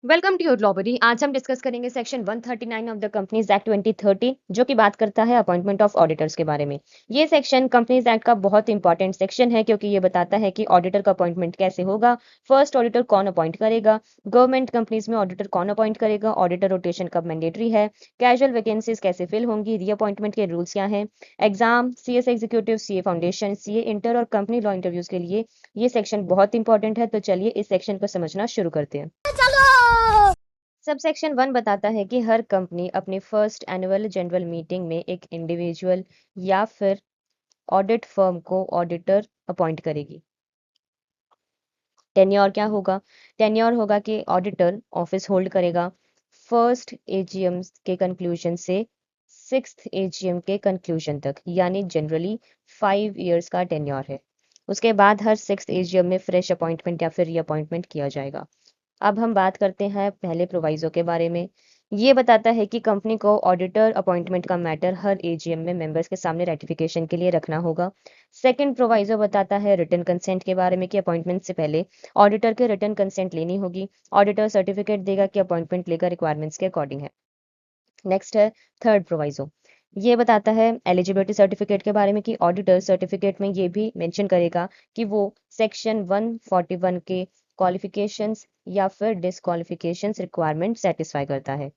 Welcome to your ग्लोबरी। आज हम discuss करेंगे section 139 of the companies act 2030 जो कि बात करता है अपॉइंटमेंट ऑफ ऑडिटर्स के बारे में। ये सेक्शन कंपनीज एक्ट का बहुत इंपॉर्टेंट सेक्शन है क्योंकि ये बताता है कि ऑडिटर का अपॉइंटमेंट कैसे होगा, फर्स्ट ऑडिटर कौन अपॉइंट करेगा, गवर्नमेंट कंपनीज में ऑडिटर कौन अपॉइंट करेगा, ऑडिटर रोटेशन कब मैंडेटरी है, कैजुअल वैकेंसीज कैसे फिल होंगी, रीअपॉइंटमेंट के रूल्स क्या हैं, exam, CS executive, CA foundation, CA inter और कंपनी लॉ इंटरव्यूज के लिए ये सेक्शन बहुत इंपॉर्टेंट है। तो चलिए इस सेक्शन को समझना शुरू करते हैं। सब सेक्शन 1 बताता है कि हर कंपनी अपनी फर्स्ट एनुअल जनरल मीटिंग में एक इंडिविजुअल या फिर ऑडिट फर्म को ऑडिटर अपॉइंट करेगी। टेन्योर क्या होगा? टेन्योर होगा कि ऑडिटर ऑफिस होल्ड करेगा फर्स्ट एजीएम के कंक्लूजन से सिक्स्थ एजीएम के कंक्लूजन तक, यानी जनरली 5 इयर्स का टेन्योर है। उसके बाद हर सिक्स्थ एजीएम में फ्रेश अपॉइंटमेंट या फिर रीअपॉइंटमेंट किया जाएगा। अब हम बात करते हैं पहले प्रोवाइजो के बारे में। ये बताता है कि कंपनी को ऑडिटर अपॉइंटमेंट का मैटर हर एजीएम में मेंबर्स के सामने रेटिफिकेशन के लिए रखना होगा। सेकंड प्रोवाइजो बताता है रिटन कंसेंट के बारे में कि अपॉइंटमेंट से पहले ऑडिटर के रिटन कंसेंट लेनी होगी। ऑडिटर सर्टिफिकेट देगा कि अपॉइंटमेंट लेकर रिक्वायरमेंट्स के अकॉर्डिंग है। नेक्स्ट है थर्ड प्रोवाइजो। ये बताता है एलिजिबिलिटी सर्टिफिकेट के बारे में कि ऑडिटर सर्टिफिकेट में ये भी मेंशन करेगा कि वो सेक्शन 141 के क्वालिफिकेशंस या फिर डिसक्वालिफिकेशंस रिक्वायरमेंट सेटिस्फाई करता है।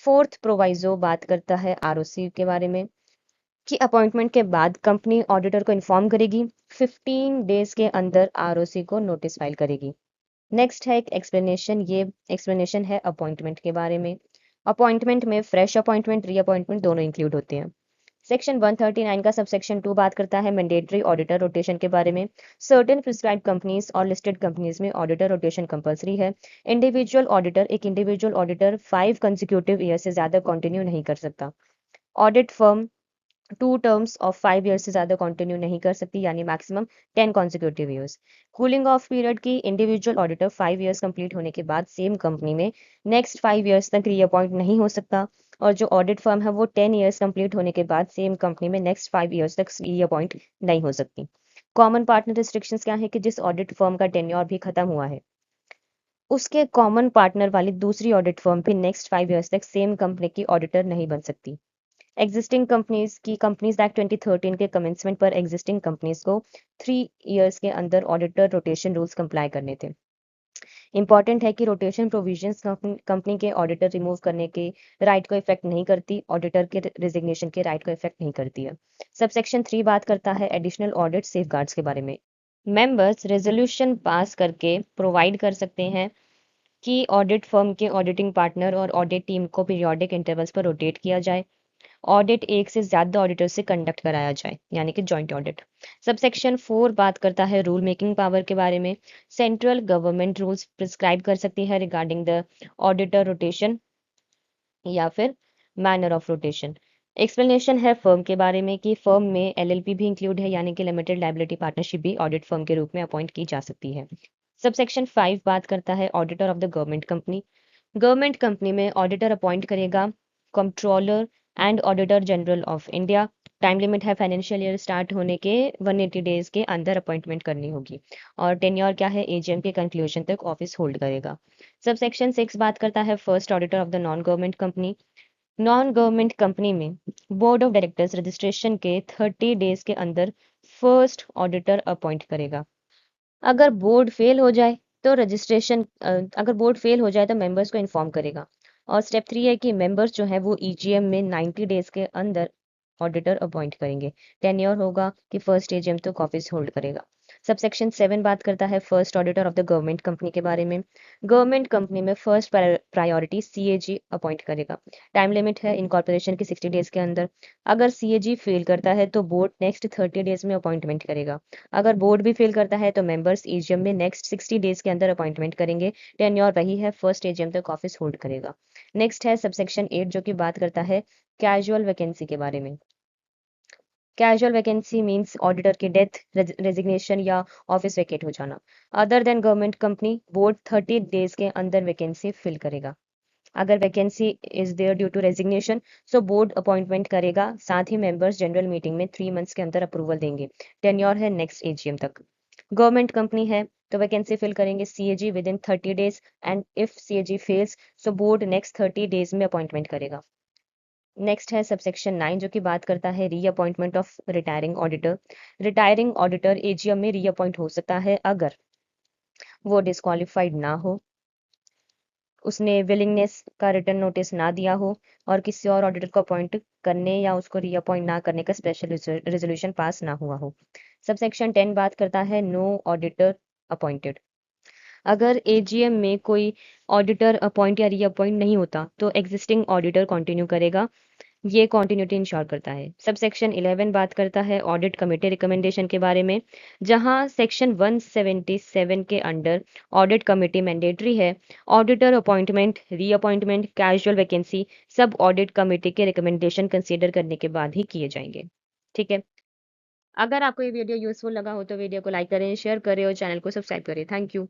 फोर्थ प्रोवाइजो बात करता है आरओसी के बारे में कि अपॉइंटमेंट के बाद कंपनी ऑडिटर को इन्फॉर्म करेगी, 15 डेज के अंदर आरओसी को नोटिस फाइल करेगी। नेक्स्ट है एक एक्सप्लेनेशन। ये एक्सप्लेनेशन है अपॉइंटमेंट के बारे में। अपॉइंटमेंट में फ्रेश अपॉइंटमेंट, रीअपॉइंटमेंट दोनों इंक्लूड होते हैं। सेक्शन 139 का सब सेक्शन 2 बात करता है मैंडेटरी ऑडिटर रोटेशन के बारे में। सर्टेन प्रिस्क्राइब्ड कंपनीज और लिस्टेड कंपनीज में ऑडिटर रोटेशन कंपलसरी है। एक इंडिविजुअल ऑडिटर 5 कंसेक्यूटिव ईयर से ज्यादा कंटिन्यू नहीं कर सकता। Audit firm 2 terms of 5 year से ज्यादा कंटिन्यू नहीं कर सकती, यानी maximum 10 consecutive years. Cooling of period की इंडिविजुअल ऑडिटर 5 ईयर्स कंप्लीट होने के बाद सेम कंपनी में नेक्स्ट 5 ईयर्स तक रीअपॉइंट नहीं हो सकता, और जो ऑडिट फर्म है वो 10 ईयर्स कंप्लीट होने के बाद सेम कंपनी में नेक्स्ट 5 ईयर्स तक रीअपॉइंट नहीं हो सकती। कॉमन पार्टनर रिस्ट्रिक्शंस क्या है कि जिस ऑडिट फर्म का टेन्योर भी खत्म हुआ है, उसके कॉमन पार्टनर वाली दूसरी ऑडिट फर्म भी नेक्स्ट 5 ईयर्स तक सेम कंपनी की ऑडिटर नहीं बन सकती। एग्जिस्टिंग कंपनीज एक्ट 2013 के कमेंसमेंट पर एग्जिस्टिंग कंपनीज को 3 इयर्स के अंदर ऑडिटर रोटेशन रूल्स कंप्लाई करने थे। इंपॉर्टेंट है कि रोटेशन प्रोविजंस कंपनी के ऑडिटर रिमूव करने के राइट को इफेक्ट नहीं करती, ऑडिटर के रिजिग्नेशन के राइट को इफेक्ट नहीं करती है। सबसेक्शन 3 बात करता है एडिशनल ऑडिट सेफगार्ड्स के बारे में। मेंबर्स रेजोल्यूशन पास करके प्रोवाइड कर सकते हैं कि ऑडिट फर्म के ऑडिटिंग पार्टनर और ऑडिट टीम को पीरियोडिक इंटरवल्स पर रोटेट किया जाए। ऑडिट एक से ज्यादा ऑडिटर से कंडक्ट कराया जाए, यानी कि जॉइंट ऑडिट। सबसेक्शन 4 बात करता है रूल मेकिंग पावर के बारे में। सेंट्रल गवर्नमेंट रूल्स प्रिस्क्राइब कर सकती है रिगार्डिंग द ऑडिटर रोटेशन या फिर मैनर ऑफ रोटेशन। एक्सप्लेनेशन है फर्म के बारे में कि फर्म में एलएलपी भी इंक्लूड है, यानी कि लिमिटेड लायबिलिटी पार्टनरशिप भी ऑडिट फर्म के रूप में अपॉइंट की जा सकती है। सबसेक्शन 5 बात करता है auditor of the government company. Government company में ऑडिटर अपॉइंट करेगा controller and auditor general of India. Time limit है फाइनेंशियल ईयर स्टार्ट होने के 180 डेज के अंदर अपॉइंटमेंट करनी होगी, और टेन्योर क्या है, एजीएम के कंक्लूजन तक ऑफिस होल्ड करेगा। सब सेक्शन 6 बात करता है first auditor of the non government company. Non government company में बोर्ड ऑफ डायरेक्टर्स रजिस्ट्रेशन के 30 डेज के अंदर फर्स्ट ऑडिटर अपॉइंट करेगा। अगर बोर्ड फेल हो जाए तो अगर बोर्ड फेल हो जाए तो मेंबर्स को इन्फॉर्म करेगा। और स्टेप 3 है कि मेंबर्स जो है वो ईजीएम में 90 डेज के अंदर ऑडिटर अपॉइंट करेंगे। टेन्योर होगा कि फर्स्ट एजीएम तक ऑफिस होल्ड करेगा। सबसेक्शन 7 बात करता है first auditor of the government company के बारे में। गवर्नमेंट कंपनी में फर्स्ट प्रायोरिटी सीएजी अपॉइंट करेगा। टाइम लिमिट है इनकॉर्पोरेशन की 60 डेज के अंदर। अगर सीएजी फेल करता है तो बोर्ड नेक्स्ट 30 डेज में अपॉइंटमेंट करेगा। अगर बोर्ड भी फेल करता है तो मेंबर्स एजीएम में नेक्स्ट 60 डेज के अंदर अपॉइंटमेंट करेंगे। टेन्योर वही है, फर्स्ट एजीएम तक ऑफिस होल्ड करेगा। नेक्स्ट है सबसेक्शन 8 जो कि बात करता है कैजुअल वैकेंसी के बारे में। कैजुअल वैकेंसी मींस ऑडिटर की डेथ, रेजिग्नेशन या ऑफिस वेकेट हो जाना। Other than government company, board 30 days के अंदर वैकेंसी फिल करेगा। अगर vacancy is there due to resignation, so board appointment करेगा, साथ ही मेंबर्स जनरल मीटिंग में 3 मंथ्स के अंदर अप्रूवल देंगे। टेन्योर है नेक्स्ट एजीएम तक। गवर्नमेंट कंपनी है तो वैकेंसी फिल करेंगे CAG with in 30 days and if CAG fails so board next 30 days में अपॉइंटमेंट करेगा। नेक्स्ट है सबसेक्शन 9 जो कि बात करता है reappointment of retiring auditor. Retiring auditor AGM में रीअपॉइंट हो सकता है अगर वो डिस्क्वालिफाइड ना हो, उसने विलिंगनेस का रिटर्न नोटिस ना दिया हो और किसी और ऑडिटर को अपॉइंट करने या उसको रीअपॉइंट ना करने का स्पेशल रेजोल्यूशन पास ना हुआ हो। सबसेक्शन 10 बात करता है नो ऑडिटर अपॉइंटेड। अगर AGM में कोई ऑडिटर अपॉइंट या रीअपॉइंट नहीं होता तो एग्जिस्टिंग ऑडिटर कंटिन्यू करेगा, ये कॉन्टिन्यूटी इंश्योर करता है। सबसेक्शन 11 बात करता है ऑडिट कमेटी रिकमेंडेशन के बारे में, जहां सेक्शन 177 के अंडर ऑडिट कमेटी मैंडेटरी है। Auditor appointment, reappointment, casual vacancy सब ऑडिट कमेटी के रिकमेंडेशन कंसीडर करने के बाद ही किए जाएंगे। ठीक है। अगर आपको ये वीडियो यूजफुल लगा हो तो वीडियो को लाइक करें, शेयर करें और चैनल को सब्सक्राइब करें। Thank you.